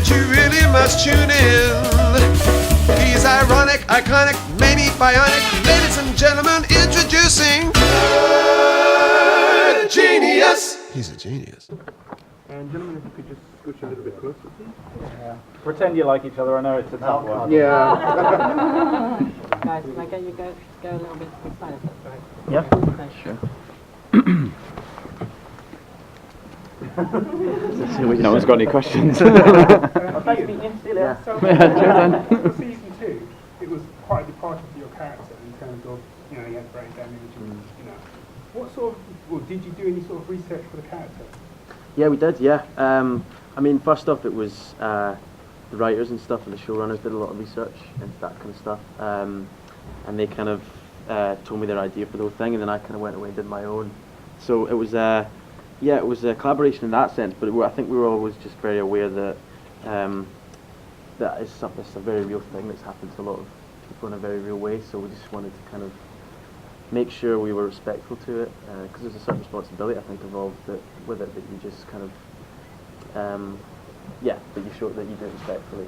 and you really must tune in. He's ironic, iconic, maybe bionic. Ladies and gentlemen, introducing a genius. He's a genius. And gentlemen, if you could just scooch a little bit closer, please. Yeah. Pretend you like each other. I know it's a tough one. Yeah. Guys, can I get you go a little bit to the side if that's right? Yeah. Thanks. Sure. No one's got any questions. Well, thanks for being still here. So, for season 2, it was quite a departure for your character in terms of, you know, he had brain damage and, you know. What sort of, well, did you do any sort of research for the character? Yeah, we did, yeah. I mean, first off, it was the writers and stuff and the showrunners did a lot of research into that kind of stuff. And they kind of told me their idea for the whole thing, and then I kind of went away and did my own. So it was, yeah, it was a collaboration in that sense, but I think we were always just very aware that that it's a very real thing that's happened to a lot of people in a very real way, so we just wanted to kind of make sure we were respectful to it, because there's a certain responsibility, I think, involved with it, that you just kind of, that you show that you do it respectfully.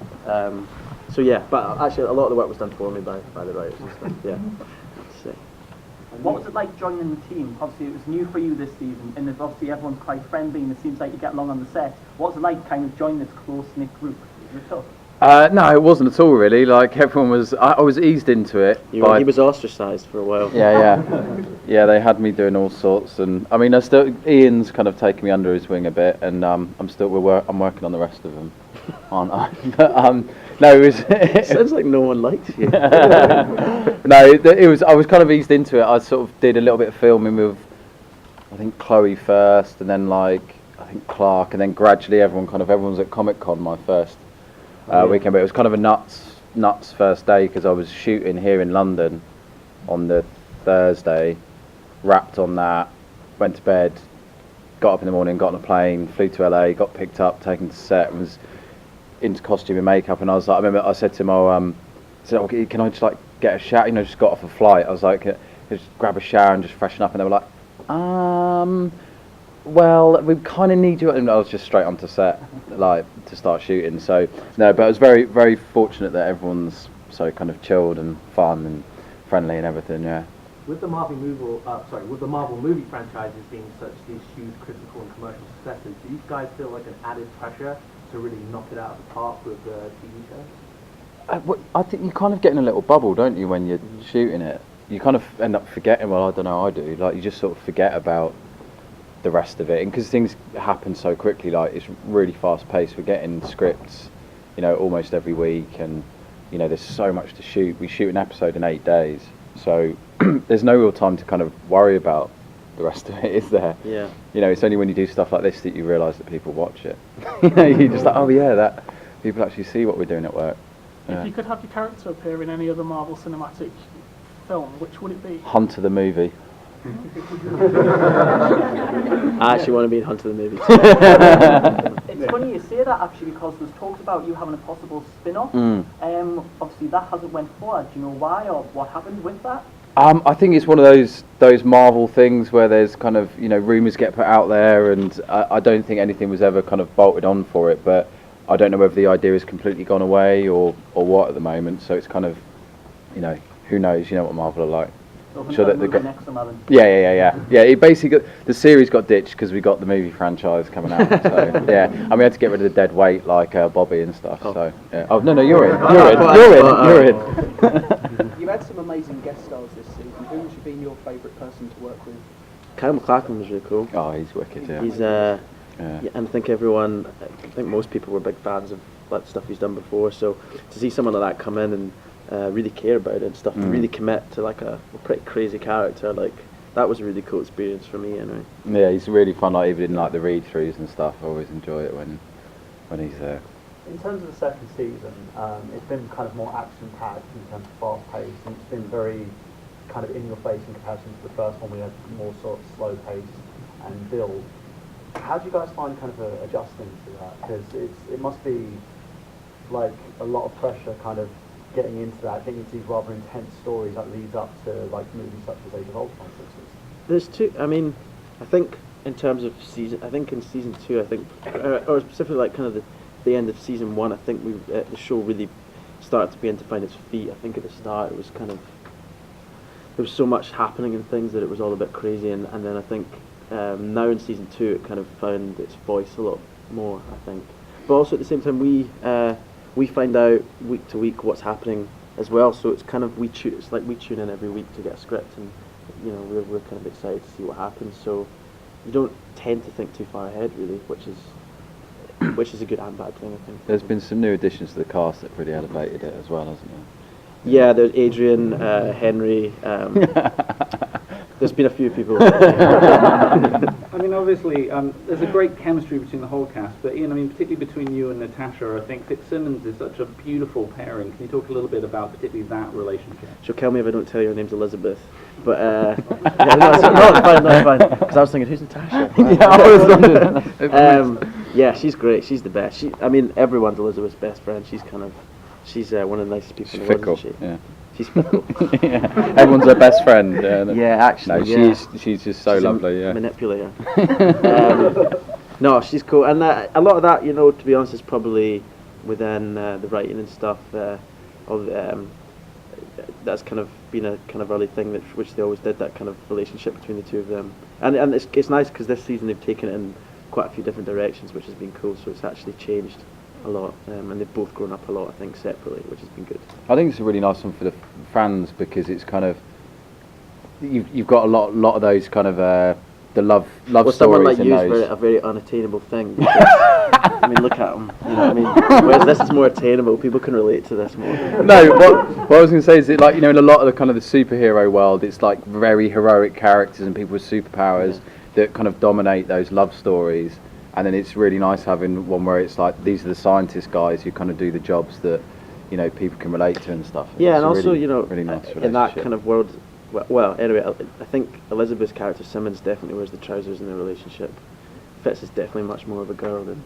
So yeah, but actually a lot of the work was done for me by the writers and stuff, yeah. What was it like joining the team? Obviously it was new for you this season, and obviously everyone's quite friendly and it seems like you get along on the set. What was it like kind of joining this close-knit group? Was it tough? No, it wasn't at all really. Like everyone was, I was eased into it. He was ostracised for a while. Yeah, they had me doing all sorts, and I mean, Ian's kind of taken me under his wing a bit, and I'm working on the rest of them, aren't I? But, no, it was. It sounds like no one likes you. No, it was. I was kind of eased into it. I sort of did a little bit of filming with, I think Chloe first, and then I think Clark, and then gradually everyone's at Comicon my first weekend. But it was kind of a nuts first day because I was shooting here in London on the Thursday, wrapped on that, went to bed, got up in the morning, got on a plane, flew to LA, got picked up, taken to set, and was into costume and makeup, and I was like, I remember I said to him, okay, can I just like get a shower? You know, just got off a flight. I was like, just grab a shower and just freshen up, and they were like, well, we kind of need you, and I was just straight onto set, like to start shooting. So no, but I was very, very fortunate that everyone's so kind of chilled and fun and friendly and everything. Yeah. With the Marvel movie franchises being such these huge critical and commercial successes, do you guys feel like an added pressure to really knock it out of the park with the TV show? I think you kind of get in a little bubble, don't you, when you're shooting it? You kind of end up forgetting. Well, I don't know, I do. Like you just sort of forget about the rest of it, and because things happen so quickly, like it's really fast paced. We're getting scripts, you know, almost every week, and you know, there's so much to shoot. We shoot an episode in 8 days, so there's no real time to kind of worry about the rest of it, is there? Yeah. You know, it's only when you do stuff like this that you realise that people watch it. You know, you're just like, oh yeah, that people actually see what we're doing at work. If you could have your character appear in any other Marvel cinematic film, which would it be? Hunter the movie. I actually want to be in Hunter the movie too. It's funny you say that actually, because there's talks about you having a possible spin-off. Obviously that hasn't went forward. Do you know why, or what happened with that? I think it's one of those Marvel things where there's kind of, you know, rumours get put out there, and I don't think anything was ever kind of bolted on for it, but I don't know whether the idea has completely gone away or what at the moment, so it's kind of, you know, who knows, you know what Marvel are like. Sure that next Yeah. It basically the series got ditched because we got the movie franchise coming out. So yeah, and we had to get rid of the dead weight like Bobby and stuff. Oh. So yeah. Oh no, you're in. You're in. You've had some amazing guest stars this season. Who's been your favourite person to work with? Kyle MacLachlan was really cool. Oh, he's wicked. Yeah. He's yeah, and I think most people were big fans of like stuff he's done before. So to see someone like that come in and really care about it and stuff, to really commit to like a pretty crazy character, like that was a really cool experience for me anyway. Yeah, he's really fun, like even in like the read-throughs and stuff. I always enjoy it when he's there. In terms of the second season, it's been kind of more action-packed in terms of fast-paced, and it's been very kind of in-your-face in comparison to the first one. We had more sort of slow pace and build. How do you guys find kind of adjusting to that? Because it must be like a lot of pressure kind of getting into that. I think it's these rather intense stories that leads up to like movies such as Age of Ultron, for instance. There's two. I mean, I think in terms of season, I think in season 2, I think, or specifically like kind of the the end of season 1, I think the show really started to begin to find its feet. I think at the start it was kind of, there was so much happening and things that it was all a bit crazy, and then I think now in season 2 it kind of found its voice a lot more, I think. But also at the same time we find out week to week what's happening as well, so it's kind of it's like we tune in every week to get a script, and we're kind of excited to see what happens. So you don't tend to think too far ahead, really, which is a good and bad thing, I think. There's been some new additions to the cast that really elevated it as well, hasn't there? Yeah, there's Adrian, Henry. There's been a few people. I mean, obviously, there's a great chemistry between the whole cast, but Ian, I mean, particularly between you and Natasha, I think Fitzsimmons is such a beautiful pairing. Can you talk a little bit about particularly that relationship? She'll kill me if I don't tell you her name's Elizabeth. But yeah, no, it's fine. Because I was thinking, who's Natasha? Yeah, I was wondering. Yeah, she's great. She's the best. I mean, everyone's Elizabeth's best friend. She's one of the nicest people in the world, isn't she? Yeah. She's fickle. Yeah. Everyone's her best friend. Yeah, actually. No, she's just so lovely. Yeah. Manipulator. No, she's cool, and a lot of that, to be honest, is probably within the writing and stuff. That's kind of been a kind of early thing which they always did, that kind of relationship between the two of them. And it's nice because this season they've taken it in quite a few different directions, which has been cool. So it's actually changed a lot, and they've both grown up a lot, I think, separately, which has been good. I think it's a really nice one for the fans, because it's kind of you've got a lot of those kind of the love stories. Someone like in you those. is a very unattainable thing. I mean, look at them. You know what I mean? Whereas this is more attainable. People can relate to this more. No, what I was going to say is that, like, in a lot of the kind of the superhero world, it's like very heroic characters and people with superpowers that kind of dominate those love stories. And then it's really nice having one where it's like, these are the scientist guys who kind of do the jobs that, people can relate to and stuff. Yeah, it's and also, really nice in that kind of world, well, anyway, I think Elizabeth's character, Simmons, definitely wears the trousers in their relationship. Fitz is definitely much more of a girl than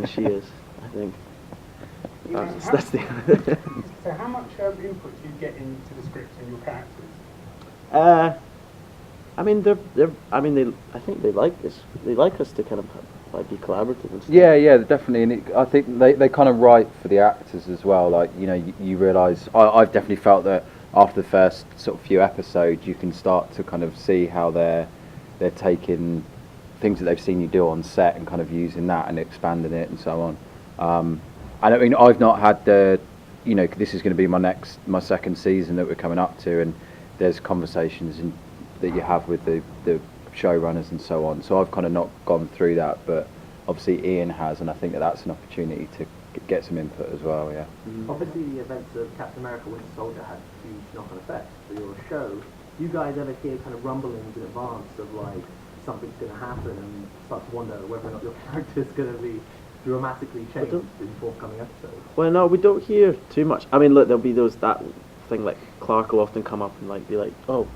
she is, I think. That's the So how much input do you get into the scripts and your characters? I mean, I think they like us. They like us to kind of be collaborative and stuff. Yeah, definitely. And I think they kind of write for the actors as well. Like, you realise, I've definitely felt that after the first sort of few episodes, you can start to kind of see how they're taking things that they've seen you do on set and kind of using that and expanding it and so on. I mean, I've not had this is going to be my second season that we're coming up to, and there's conversations that you have with the showrunners and so on. So I've kind of not gone through that, but obviously Ian has, and I think that's an opportunity to get some input as well. Yeah. Obviously, the events of Captain America: Winter Soldier had huge knock-on effects for your show. Do you guys ever hear kind of rumblings in advance of like something's going to happen, and start to wonder whether or not your character's going to be dramatically changed in forthcoming episodes? Well, no, we don't hear too much. I mean, look, there'll be that thing like Clark will often come up and like be like, "Oh,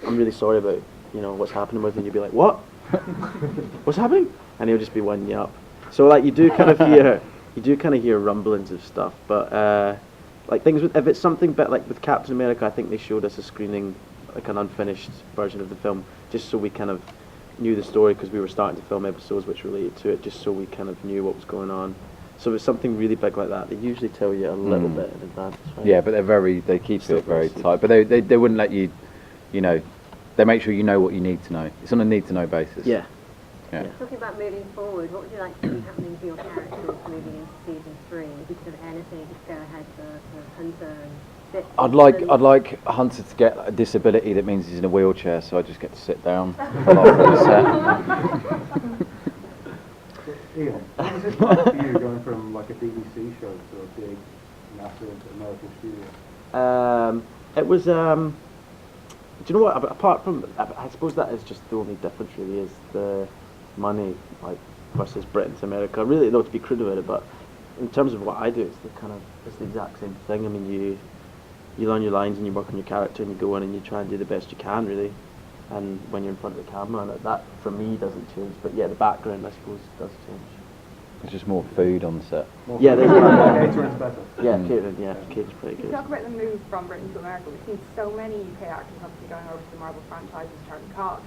I'm really sorry about what's happening with," and you'll be like, "What? What's happening?" And he'll just be winding you up. So like you do kind of hear rumblings of stuff, but like things if it's something bit like with Captain America, I think they showed us a screening, like an unfinished version of the film, just so we kind of knew the story, because we were starting to film episodes which related to it, just so we kind of knew what was going on. So if it's something really big like that, they usually tell you a little bit in advance. Right? Yeah, but they keep it very tight. But they wouldn't let you, they make sure you know what you need to know. It's on a need-to-know basis. Yeah. Talking about moving forward, what would you like to see happening to your characters moving into season 3? If you could have anything, just go ahead for Hunter and Fitz. I'd like Hunter to get a disability that means he's in a wheelchair, so I just get to sit down a lot for the set. Ian, what was it like for you going from like a BBC show to a big, massive American studio? It was. Do you know what? Apart from, I suppose that is just the only difference really, is the money, like versus Britain to America. Really, though, to be crude about it, but in terms of what I do, it's the exact same thing. I mean, you learn your lines and you work on your character and you go in and you try and do the best you can, really. And when you're in front of the camera, and that for me doesn't change. But yeah, the background, I suppose, does change. There's just more food on set. Yeah, there's catering's better. Yeah, catering. Yeah, catering's pretty You good. talk about the move from Britain to America. We've seen so many UK actors obviously going over to the Marvel franchises, Charlie Cox.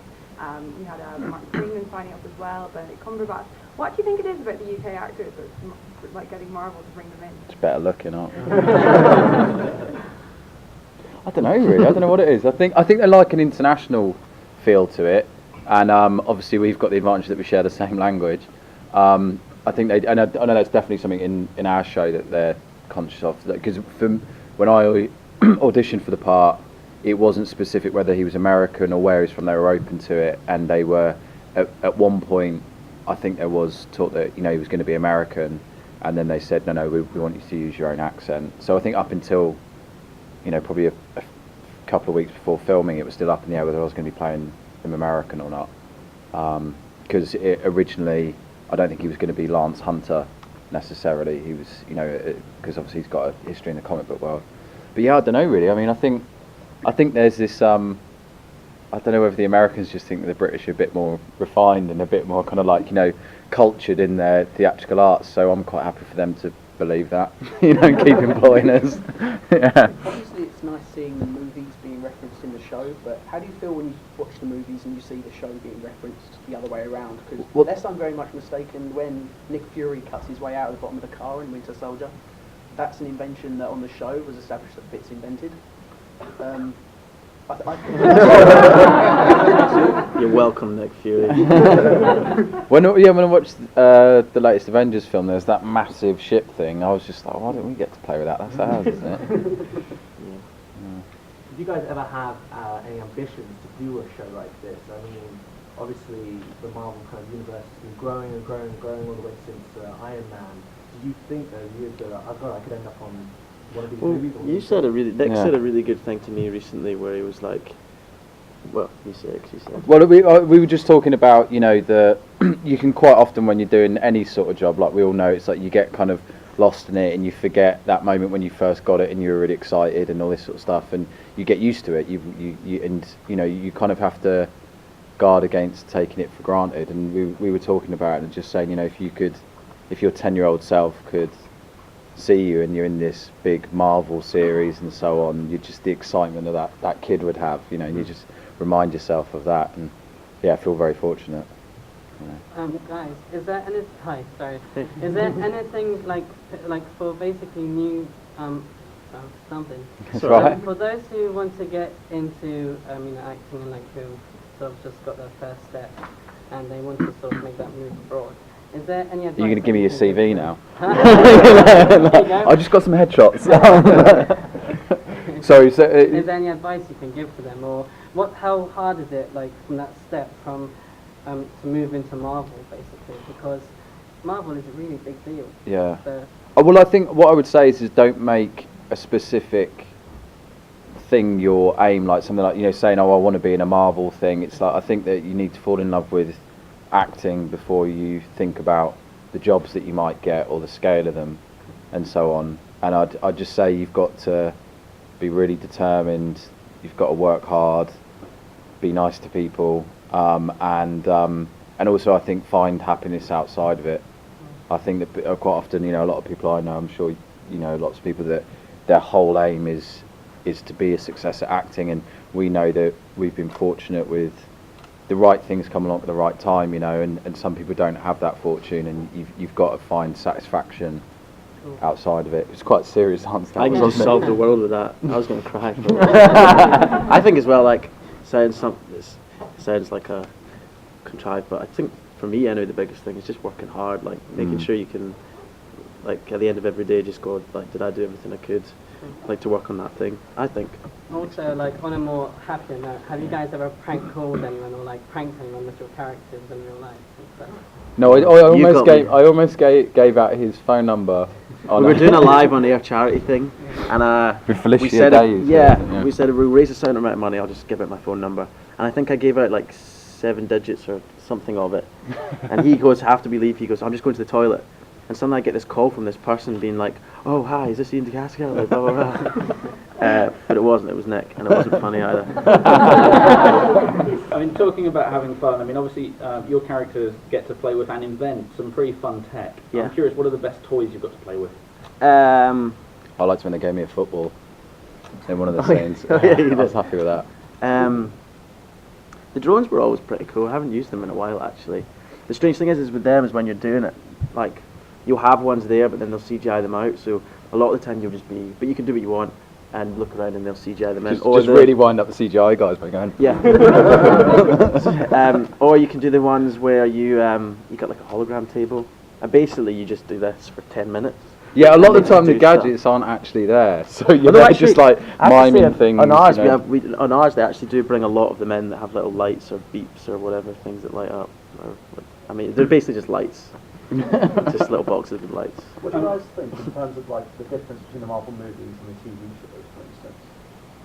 We had Martin Freeman signing up as well, Benedict Cumberbatch. What do you think it is about the UK actors that's like getting Marvel to bring them in? It's better looking, aren't they? I don't know really. I don't know what it is. I think they like an international feel to it, and obviously we've got the advantage that we share the same language. I think they, and I know that's definitely something in our show that they're conscious of. Because when I auditioned for the part, it wasn't specific whether he was American or where he's from. They were open to it, and they were at one point. I think there was talk that he was going to be American, and then they said no, we want you to use your own accent. So I think up until probably a couple of weeks before filming, it was still up in the air whether I was going to be playing him American or not. Because originally, I don't think he was going to be Lance Hunter necessarily. He was, because obviously he's got a history in the comic book world. But yeah, I don't know really. I mean, I think there's this. I don't know whether the Americans just think that the British are a bit more refined and a bit more kind of like cultured in their theatrical arts. So I'm quite happy for them to believe that, and keep employing us. Yeah. Obviously, it's nice seeing the movies being referenced in the show, but how do you feel when you watch the movies and you see the show being referenced the other way around? Because unless I'm very much mistaken, when Nick Fury cuts his way out of the bottom of the car in Winter Soldier, that's an invention that on the show was established that Fitz invented. You're welcome, Nick Fury. when I watched the latest Avengers film, there's that massive ship thing. I was just like, why don't we get to play with that? That's ours, isn't it? Did you guys ever have any ambitions to do a show like this? I mean, obviously the Marvel kind of universe has been growing and growing and growing all the way since Iron Man. Do you think that years ago, I could end up on one of these movies? Nick said a really good thing to me recently, where he was like, well, you said. Well, we were just talking about, the you can quite often when you're doing any sort of job, like we all know, it's like you get kind of lost in it and you forget that moment when you first got it and you were really excited and all this sort of stuff, and you get used to it. You kind of have to guard against taking it for granted. And we were talking about it and just saying, if your 10-year-old self could see you and you're in this big Marvel series and so on, you just the excitement of that kid would have, and you just remind yourself of that, and I feel very fortunate. Guys, is there any is there anything like for basically new something? That's right. For those who want to get into acting and who sort of just got their first step and they want to sort of make that move abroad, is there any advice? Are you going to give me your CV now? I just got some headshots. Sorry. So, is there any advice you can give to them, or how hard is it, from that step from to move into Marvel, basically, because Marvel is a really big deal. Yeah. Well, I think what I would say is don't make a specific thing your aim, like something like saying, I want to be in a Marvel thing. It's like I think that you need to fall in love with acting before you think about the jobs that you might get or the scale of them and so on. And I'd just say you've got to be really determined, you've got to work hard, be nice to people, and also I think find happiness outside of it. I think that quite often, a lot of people I know, I'm sure lots of people, that their whole aim is to be a success at acting, and we know that we've been fortunate with the right things come along at the right time, and some people don't have that fortune, and you've got to find satisfaction outside of it. It's quite a serious answer. I can just solve the world with that. I was going to cry. I think as well, sounds like a contrived, but I think for me, the biggest thing is just working hard, making sure you can, at the end of every day, just go, did I do everything I could, to work on that thing, I think. Also, on a more happier note, have you guys ever prank called anyone or pranked anyone with your characters in real life and stuff? No, I almost gave out his phone number. We were doing a live on air charity thing, and with Felicia we said Days, we said if we raise a certain amount of money, I'll just give out my phone number. And I think I gave out 7 digits or something of it. And he goes, have to believe, he goes, I'm just going to the toilet. And suddenly I get this call from this person being like, oh hi, is this Iain De Caestecker? Blah, blah, blah. But it wasn't, it was Nick, and it wasn't funny either. I mean, talking about having fun, obviously your characters get to play with and invent some pretty fun tech. Yeah. I'm curious, what are the best toys you've got to play with? I liked when they gave me a football in one of the scenes. I was happy with that. The drones were always pretty cool. I haven't used them in a while, actually. the strange thing is with them is when you're doing it, like you'll have ones there, but then they'll CGI them out. So a lot of the time you'll just be, but you can do what you want and look around and they'll CGI them in. Just really wind up the CGI guys by going. Yeah. Or you can do the ones where you got like a hologram table, and basically you just do this for 10 minutes. Yeah, a lot of the time the gadgets aren't actually there, so you're just like miming things. On ours, on ours they actually do bring a lot of them in that have little lights or beeps or whatever things that light up. I mean, they're basically just lights, just little boxes with lights. What do you guys think in terms of like the difference between the Marvel movies and the TV shows, for instance?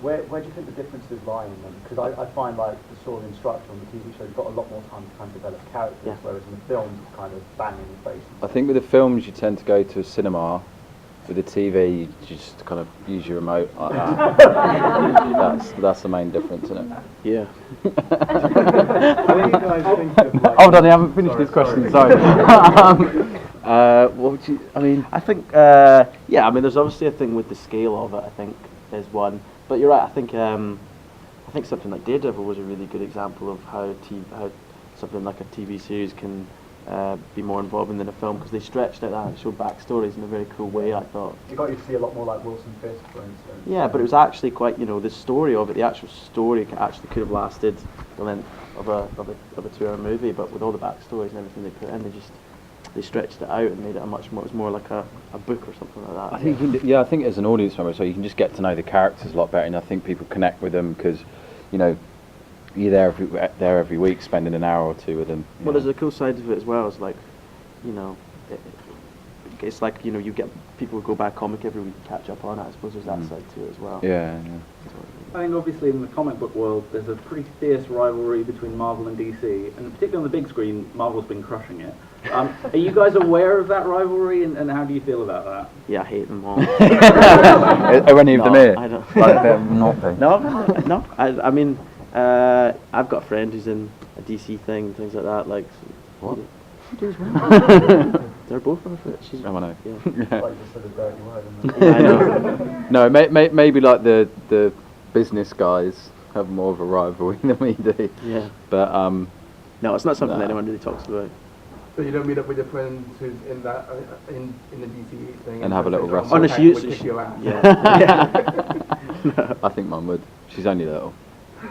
Where do you think the differences lie in them? Because I find like the sort of instruction on the TV show, you've got a lot more time to kind of develop characters, whereas in the films it's kind of bang in your face. I think with the films you tend to go to a cinema. With the TV, you just kind of use your remote like that. That's the main difference, isn't it? Yeah. Hold on, I haven't finished this question. Sorry. What would you? I mean, I think yeah. I mean, there's obviously a thing with the scale of it. I think is one, but you're right. I think something like Daredevil was a really good example of how something like a TV series can. Be more involving than a film because they stretched it out and showed backstories in a very cool way. I thought you got to see a lot more like Wilson Fisk, for instance. Yeah, but it was actually quite, the story of it. The actual story actually could have lasted the length of a 2-hour movie, but with all the backstories and everything they put in, they stretched it out and made it a much more. It was more like a book or something like that. I think I think as an audience member, so you can just get to know the characters a lot better, and I think people connect with them because, you're there every week, spending an hour or two with them. Well, there's a cool side of it as well. It's like, it's like you get people who go back comic every week to catch up on it. I suppose there's that side to it as well. Yeah. I think obviously in the comic book world, there's a pretty fierce rivalry between Marvel and DC, and particularly on the big screen, Marvel's been crushing it. Are you guys aware of that rivalry, and how do you feel about that? Yeah, I hate them all. Are any of them here? I don't. Like them not being. No. I mean. I've got a friend who's in a DC thing, things like that. Like, what? They're both on it. She's. I know. Yeah. Like just said a dirty word. I know. No, maybe like the business guys have more of a rivalry than we do. Yeah. But no, it's not something anyone really talks about. So you don't meet up with your friends who's in that in the DC thing and have a little wrestle. Oh no, she used to. Yeah. I think Mum would. She's only little.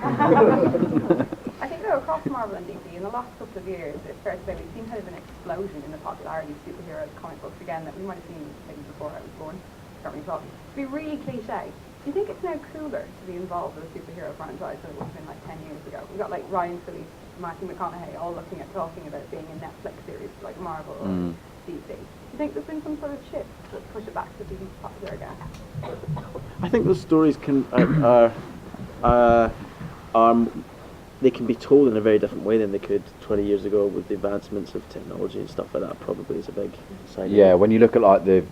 I think though across Marvel and DC in the last couple of years, it's fair to say we've seen kind of an explosion in the popularity of superheroes comic books again that we might have seen maybe before I was born. Can't really talk. To be really cliche, do you think it's now cooler to be involved with a superhero franchise than it would have been like 10 years ago? We've got like Ryan Phillippe, Matthew McConaughey all talking about being a Netflix series like Marvel or DC. Do you think there's been some sort of shift to push it back to be popular again? I think those stories they can be told in a very different way than they could 20 years ago with the advancements of technology and stuff like that. Probably is a big side. Yeah, when you look at like the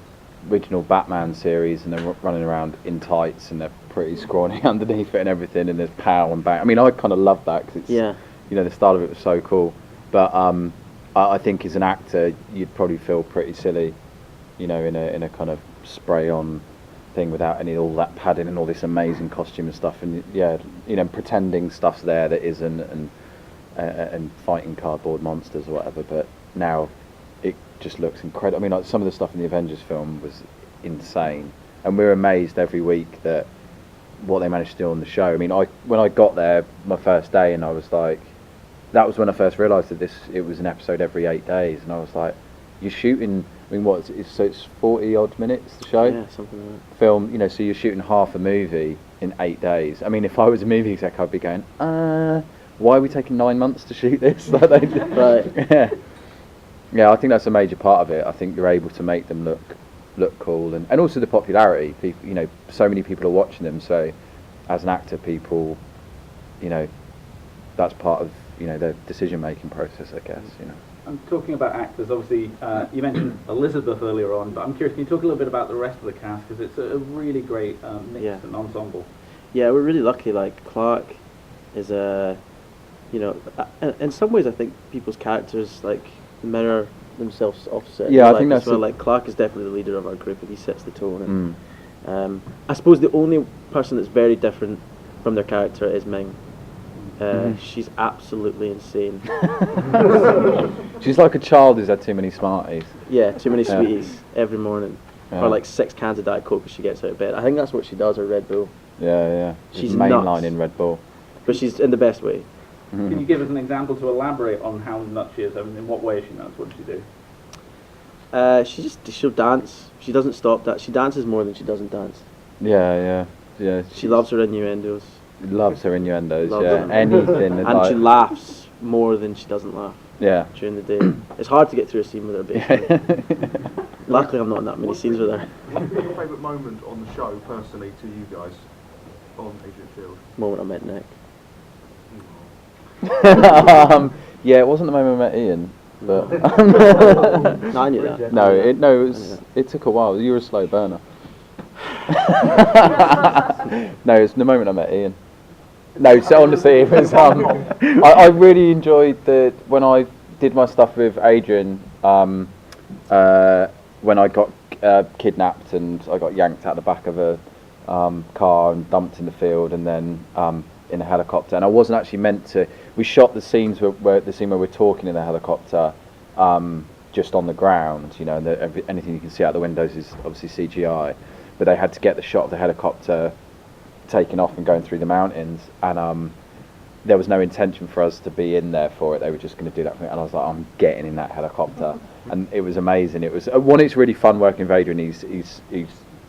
original Batman series and they're running around in tights and they're pretty scrawny underneath it and everything, and there's power and bang. I mean, I kind of love that because it's the style of it was so cool. But I think as an actor, you'd probably feel pretty silly, in a kind of spray on thing without all that padding and all this amazing costume and stuff, and pretending stuff's there that isn't, and fighting cardboard monsters or whatever. But now it just looks incredible. I mean, like some of the stuff in the Avengers film was insane, and we're amazed every week that what they managed to do on the show. I mean, when I got there my first day, and I was like, that was when I first realised that it was an episode every 8 days, and I was like, you're shooting. I mean, it's 40 odd minutes the show. Yeah, something like that. Film, so you're shooting half a movie in 8 days. I mean, if I was a movie exec, I'd be going, why are we taking 9 months to shoot this? Right. Yeah, I think that's a major part of it. I think you're able to make them look cool, and also the popularity. People, so many people are watching them. So, as an actor, people, that's part of their decision-making process, I guess. I'm talking about actors, obviously, you mentioned Elizabeth earlier on, but I'm curious, can you talk a little bit about the rest of the cast, because it's a really great mix and ensemble. Yeah, we're really lucky, like, Clark is in some ways I think people's characters, like, mirror themselves opposite. Yeah, I think that's... like, Clark is definitely the leader of our group, and he sets the tone. And, I suppose the only person that's very different from their character is Ming. She's absolutely insane. She's like a child who's had too many Smarties. Yeah, too many sweeties every morning. Yeah. Or like 6 cans of Diet Coke as she gets out of bed. I think that's what she does, or Red Bull. Yeah. She's mainline nuts. in Red Bull. But she's in the best way. Can you give us an example to elaborate on how nuts she is? I mean, in what way is she nuts? What does she do? She'll dance. She doesn't stop that. She dances more than she doesn't dance. Yeah. She loves her innuendos. Loves her innuendos. Loves yeah, them. anything. And like, she laughs more than she doesn't laugh. Yeah. During the day, it's hard to get through a scene with her. Basically. Luckily, I'm not in that many scenes with her. What's been your favourite moment on the show, personally, to you guys, on Agent S.H.I.E.L.D? Moment I met Nick. Yeah, it wasn't the moment I met Ian, but No, I knew that. It took a while. You were a slow burner. No, it's the moment I met Ian. No, so honestly, it was. I really enjoyed when I did my stuff with Adrian. When I got kidnapped and I got yanked out the back of a car and dumped in the field, and then in a helicopter. And I wasn't actually meant to. We shot the scenes where we're talking in the helicopter, just on the ground, you know, and anything you can see out the windows is obviously CGI. But they had to get the shot of the helicopter taking off and going through the mountains, and there was no intention for us to be in there for it. They were just going to do that for me, and I was like, I'm getting in that helicopter, and it was amazing. It was it's really fun working with Adrian. He's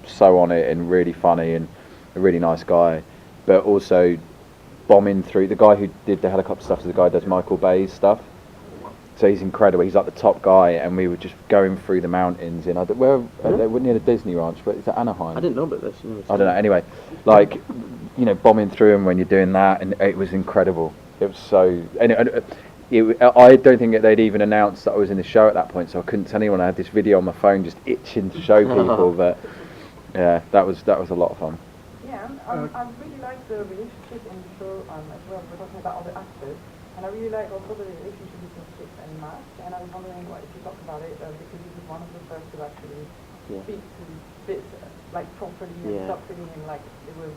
so on it and really funny and a really nice guy, but also bombing through. The guy who did the helicopter stuff is the guy who does Michael Bay's stuff. So he's incredible. He's like the top guy, and we were just going through the mountains in they were near the Disney Ranch, but it's at Anaheim. I didn't know about this. I don't know. Anyway, like bombing through them when you're doing that, and it was incredible. It was so. And I don't think they'd even announced that I was in the show at that point, so I couldn't tell anyone. I had this video on my phone just itching to show people, but yeah, that was a lot of fun. Yeah, I really like the relationship in the show as well. We're talking about all the actors. And I really like also the relationship between Fitz and Mac, and I was wondering if you talk about it, because he was one of the first to actually speak to Fitz like properly and stop feeling like it was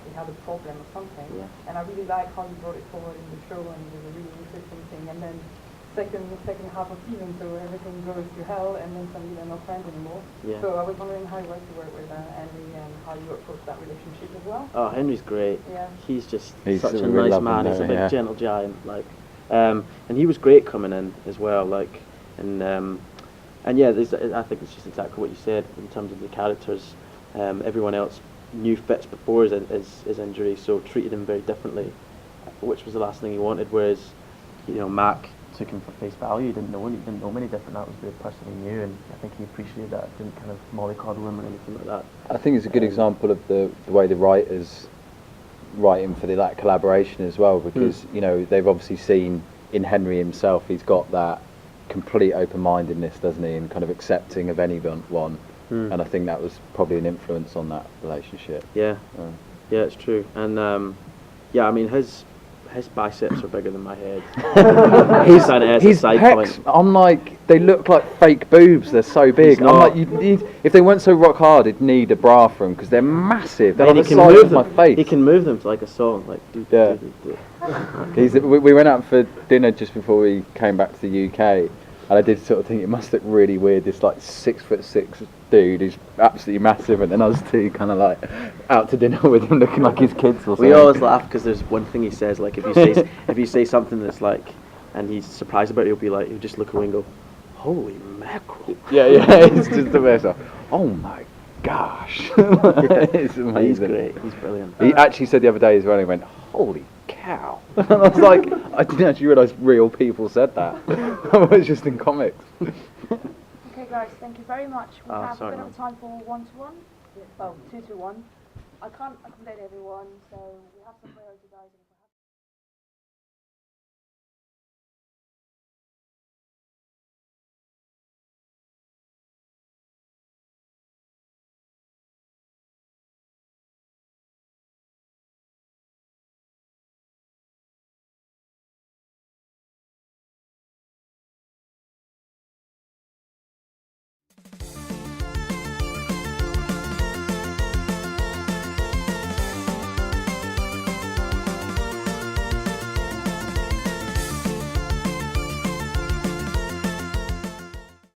he had a problem or something. And I really like how you brought it forward in the show, and it was a really interesting thing. And then second half of season, so everything goes to hell, and then suddenly they're not friends anymore. So I was wondering how you like to work with Henry and how you approach that relationship as well. Oh, Henry's great. Yeah. He's such a really nice man. He's a big gentle giant, like, and he was great coming in as well, like, and yeah, I think it's just exactly what you said in terms of the characters. Everyone else knew Fitz before his injury, so treated him very differently, which was the last thing he wanted. Whereas, Mac took him for face value. He didn't know him any different. That was the person he knew, and I think he appreciated that. Didn't kind of mollycoddle him or anything like that. I think it's a good example of the way the writers writing for that collaboration as well, because they've obviously seen in Henry himself, he's got that complete open-mindedness, doesn't he, and kind of accepting of anyone. And I think that was probably an influence on that relationship. Yeah, it's true. And I mean, his biceps are bigger than my head. His pecs, I'm like, they look like fake boobs. They're so big. I'm like, if they weren't so rock hard, you'd need a bra for them because they're massive. They're like the size of my face. He can move them to like a song. Like, we went out for dinner just before we came back to the UK, and I did sort of think it must look really weird. This like 6'6" dude who's absolutely massive, and then us two kind of like out to dinner with him looking like his kids or something. We always laugh because there's one thing he says, like if you say something that's like, and he's surprised about it, he'll just look away and go, "Holy mackerel!" Yeah, it's just the best. Oh my gosh, it's amazing. He's great. He's brilliant. He actually said the other day as well. He went, "Holy cow!" And I was like, I didn't actually realise real people said that. I was just in comics. Okay, guys, thank you very much. We have a bit of time for 1-to-1. Well, 2-to-1. I can't accommodate everyone, so we have some priority guys.